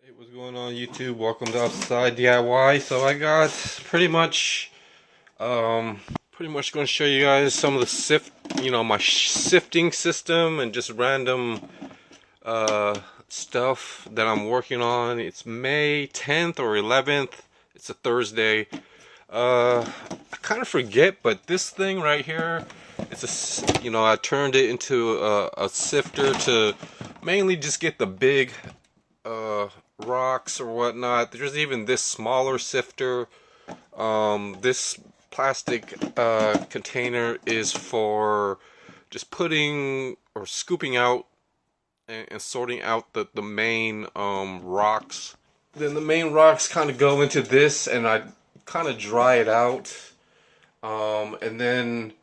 Hey, what's going on YouTube? Welcome to Outside DIY. So I got pretty much going to show you guys some of the my sifting system and just random stuff that I'm working on. It's May 10th or 11th. It's a Thursday. I kind of forget, but this thing right here, I turned it into a sifter to mainly just get the big rocks or whatnot. There's even this smaller sifter. This plastic container is for just putting or scooping out and sorting out the main rocks. Then the main rocks kind of go into this, and I kind of dry it out. And then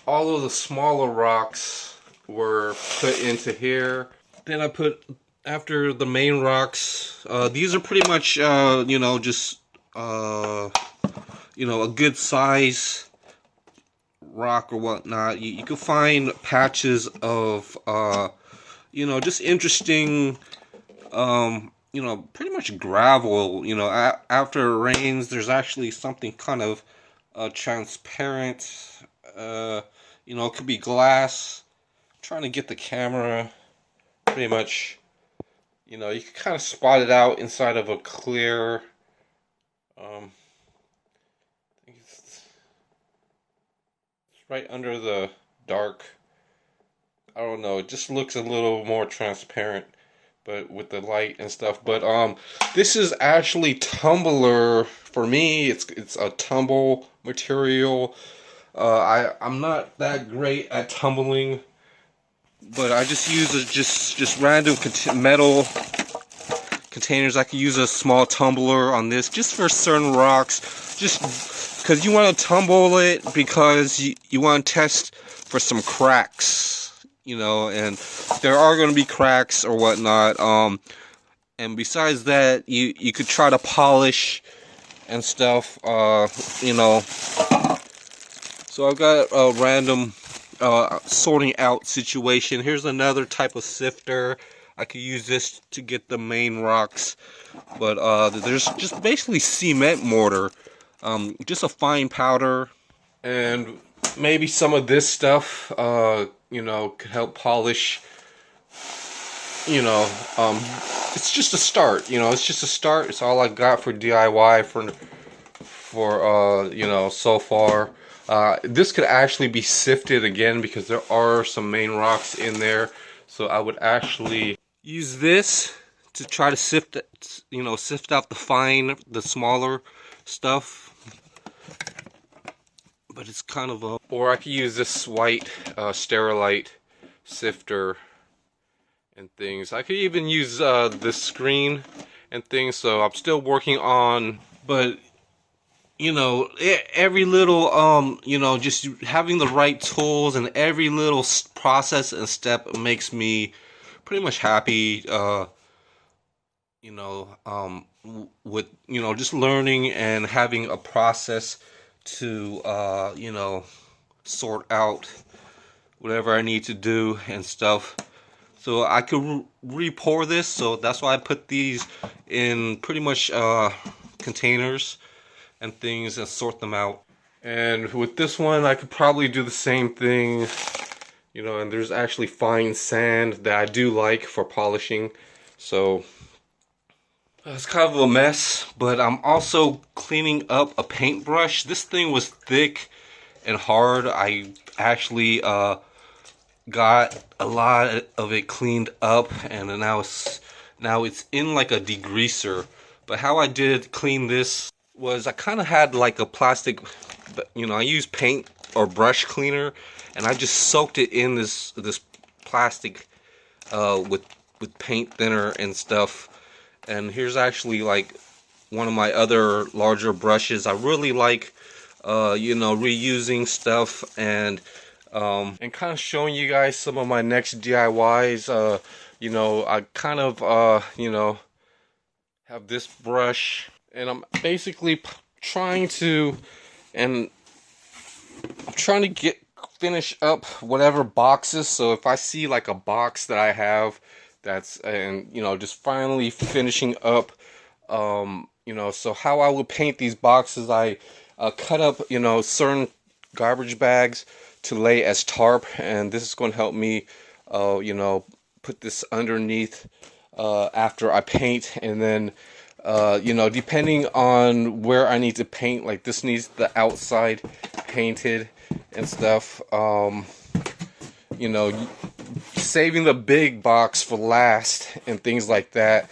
all of the smaller rocks were put into here. Then I put, after the main rocks, these are pretty much, just, a good size rock or whatnot. You can find patches of, just interesting, pretty much gravel. After it rains, there's actually something kind of transparent. It could be glass. I'm trying to get the camera pretty much. You can kind of spot it out inside of a clear. I think it's right under the dark. I don't know. It just looks a little more transparent, but with the light and stuff. But this is actually tumbler for me. It's a tumble material. I'm not that great at tumbling, but I just use just random metal containers. I could use a small tumbler on this just for certain rocks, just because you want to tumble it because you want to test for some cracks, and there are going to be cracks or whatnot. And besides that, you could try to polish and stuff, So I've got a random sorting out situation. Here's another type of sifter. I could use this to get the main rocks, but there's just basically cement mortar, just a fine powder, and maybe some of this stuff, could help polish. It's just a start. It's just a start. It's all I got for DIY for so far. This could actually be sifted again because there are some main rocks in there. So I would actually use this to try to sift out the smaller stuff. But it's kind of a, or I could use this white Sterilite sifter and things. I could even use this screen and things. So I'm still working on, but every little, just having the right tools and every little process and step makes me pretty much happy, with, just learning and having a process to, sort out whatever I need to do and stuff. So I could re-pour this, so that's why I put these in pretty much containers and things and sort them out. And with this one, I could probably do the same thing, and there's actually fine sand that I do like for polishing. So it's kind of a mess, but I'm also cleaning up a paintbrush. This thing was thick and hard. I actually got a lot of it cleaned up, and now it's in like a degreaser. But how I did clean this was I kind of had like a plastic, I use paint or brush cleaner, and I just soaked it in this plastic with paint thinner and stuff. And here's actually like one of my other larger brushes. I really like reusing stuff and kind of showing you guys some of my next DIYs. I kind of have this brush, and I'm basically trying to finish up whatever boxes. So if I see like a box that I have That's, and just finally finishing up. So how I will paint these boxes, I cut up certain garbage bags to lay as tarp, and this is going to help me put this underneath after I paint. And then depending on where I need to paint, like this needs the outside painted and stuff. Saving the big box for last and things like that.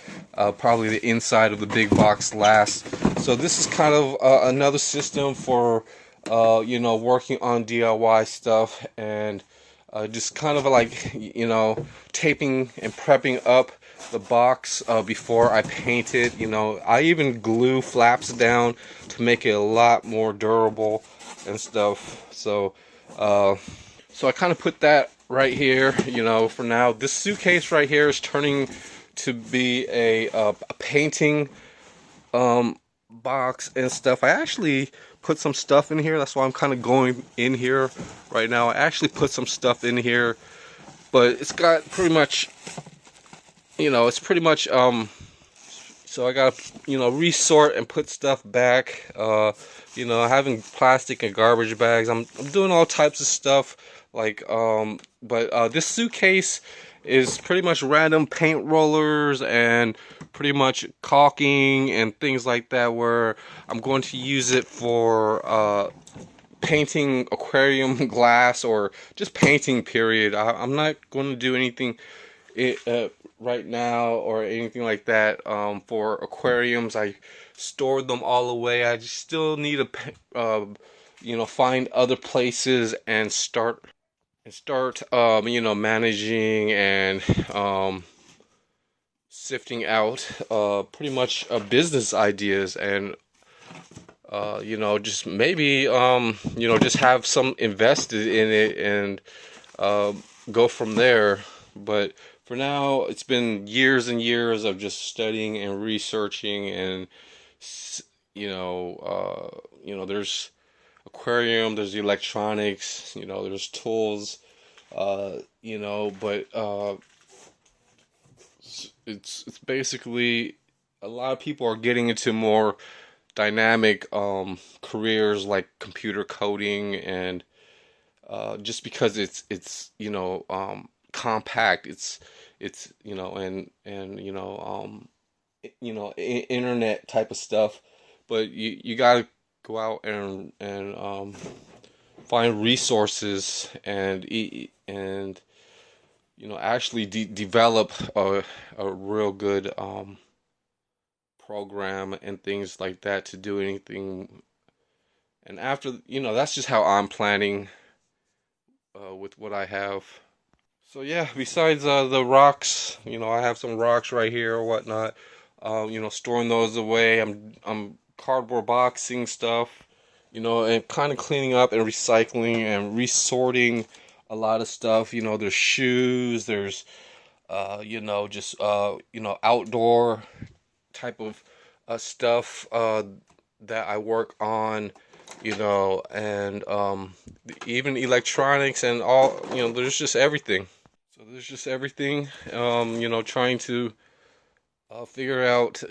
Probably the inside of the big box last. So this is kind of another system for working on DIY stuff, and just kind of like taping and prepping up the box before I paint it. I even glue flaps down to make it a lot more durable and stuff. So I kind of put that right here, for now. This suitcase right here is turning to be a painting box and stuff. I actually put some stuff in here. That's why I'm kind of going in here right now. I actually put some stuff in here, but it's got pretty much, it's pretty much, so I got to, resort and put stuff back. Having plastic and garbage bags. I'm doing all types of stuff. But this suitcase is pretty much random paint rollers and pretty much caulking and things like that, where I'm going to use it for painting aquarium glass or just painting, period. I'm not going to do anything right now or anything like that for aquariums. I stored them all away. I just still need to find other places and start managing and sifting out pretty much business ideas, and just maybe just have some invested in it and go from there. But for now, it's been years and years of just studying and researching, and there's aquarium, there's electronics, there's tools, but it's basically, a lot of people are getting into more dynamic careers like computer coding, and just because it's compact, it's internet type of stuff. But you gotta go out and find resources and actually develop a real good program and things like that to do anything. And after, that's just how I'm planning with what I have. So yeah, besides the rocks, I have some rocks right here or whatnot. Storing those away. I'm cardboard boxing stuff, and kind of cleaning up and recycling and resorting a lot of stuff. There's shoes, there's just outdoor type of stuff that I work on, and even electronics and all, there's just everything. So there's just everything, trying to figure out,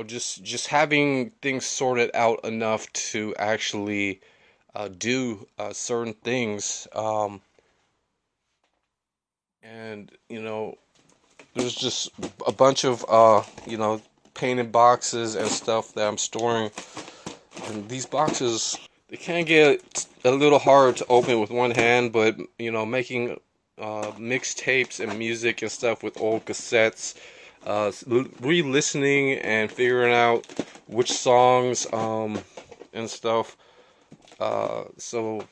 just having things sorted out enough to actually do certain things. And there's just a bunch of painted boxes and stuff that I'm storing. And these boxes, they can get a little hard to open with one hand, but making mixtapes and music and stuff with old cassettes, re-listening and figuring out which songs and stuff. So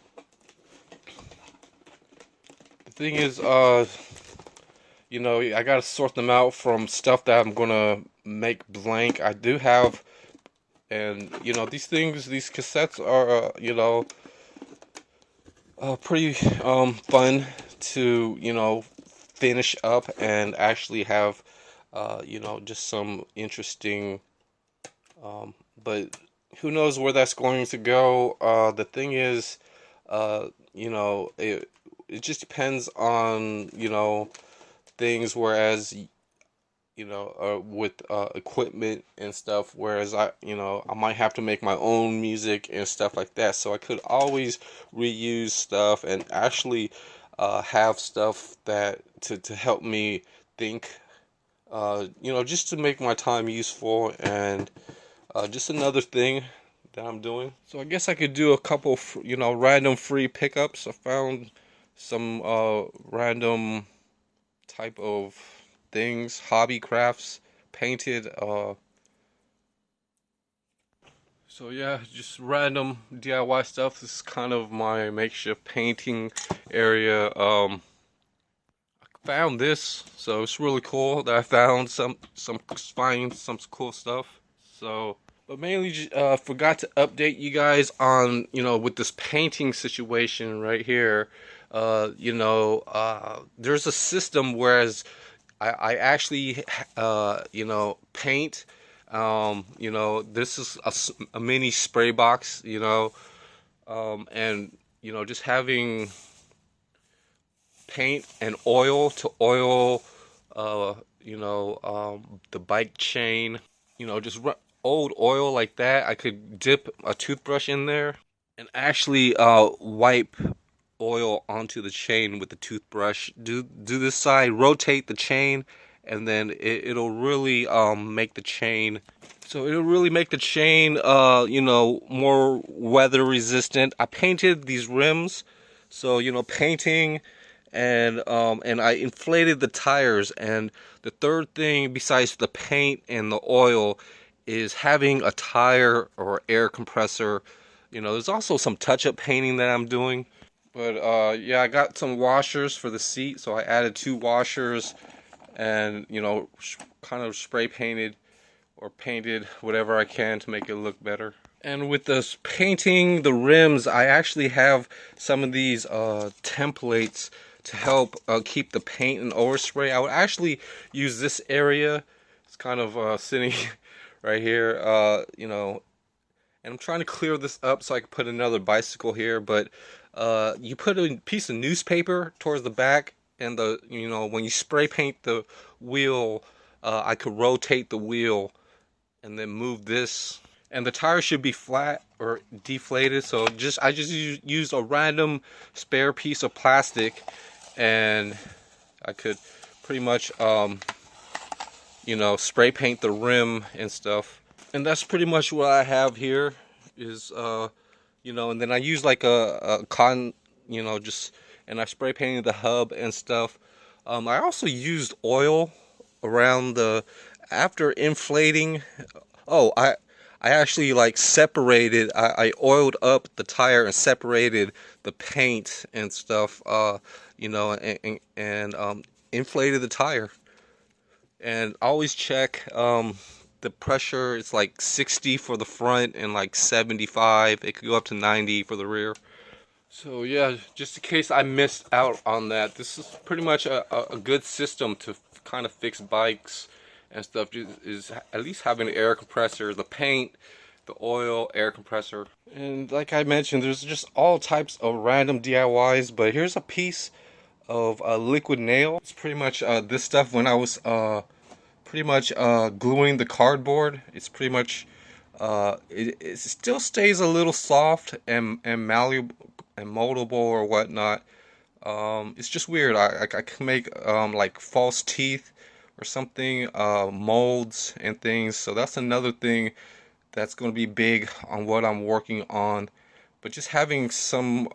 the thing is, I gotta sort them out from stuff that I'm gonna make blank. I do have, and these cassettes are pretty fun to finish up and actually have just some interesting, but who knows where that's going to go. The thing is, it just depends on things, whereas with equipment and stuff, whereas I might have to make my own music and stuff like that. So I could always reuse stuff and actually have stuff that to help me think, just to make my time useful, and just another thing that I'm doing. So I guess I could do a couple, random free pickups. I found some random type of things, hobby crafts, painted. So yeah, just random DIY stuff. This is kind of my makeshift painting area. I found this, so it's really cool that I found some cool stuff. So, but mainly forgot to update you guys on, with this painting situation right here. There's a system, whereas I actually paint. This is a mini spray box, and just having paint and oil to oil the bike chain, just old oil like that. I could dip a toothbrush in there and actually wipe oil onto the chain with the toothbrush. Do this side, rotate the chain, and then it'll really make the chain. So it'll really make the chain more weather resistant. I painted these rims, so painting, and I inflated the tires. And the third thing besides the paint and the oil is having a tire or air compressor. There's also some touch-up painting that I'm doing. But yeah, I got some washers for the seat, so I added 2 washers, and kind of spray painted or painted whatever I can to make it look better. And with this painting the rims, I actually have some of these templates to help keep the paint and overspray. I would actually use this area. It's kind of sitting right here, and I'm trying to clear this up so I can put another bicycle here. But you put a piece of newspaper towards the back, and when you spray paint the wheel, I could rotate the wheel and then move this, and the tire should be flat or deflated. So I just used a random spare piece of plastic, and I could pretty much spray paint the rim and stuff. And that's pretty much what I have here is and then I use like a cotton, and I spray painted the hub and stuff. I also used oil around after inflating. Oh, I actually like separated. I oiled up the tire and separated the paint and stuff. And inflated the tire. And always check the pressure. It's like 60 for the front and like 75. It could go up to 90 for the rear. So yeah, just in case I missed out on that, this is pretty much a good system to kind of fix bikes and stuff. Is at least having an air compressor, the paint, the oil, air compressor. And like I mentioned, there's just all types of random DIYs. But here's a piece of liquid nail. It's pretty much this stuff when I was pretty much gluing the cardboard. It's pretty much it still stays a little soft and malleable and moldable or whatnot. It's just weird. I can make like false teeth or something, molds and things. So that's another thing that's going to be big on what I'm working on. But just having some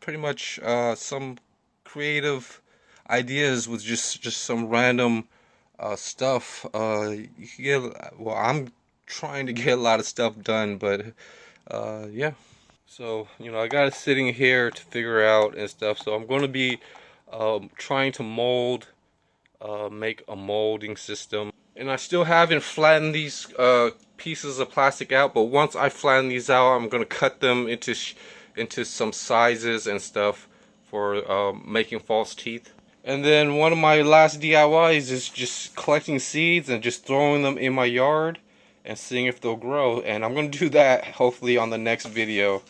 pretty much some creative ideas with just some random stuff. You can get, well, I'm trying to get a lot of stuff done, but yeah. So I got it sitting here to figure out and stuff. So I'm going to be trying to mold, make a molding system. And I still haven't flattened these pieces of plastic out, but once I flatten these out, I'm going to cut them into some sizes and stuff for making false teeth. And then one of my last DIYs is just collecting seeds and just throwing them in my yard and seeing if they'll grow. And I'm going to do that hopefully on the next video.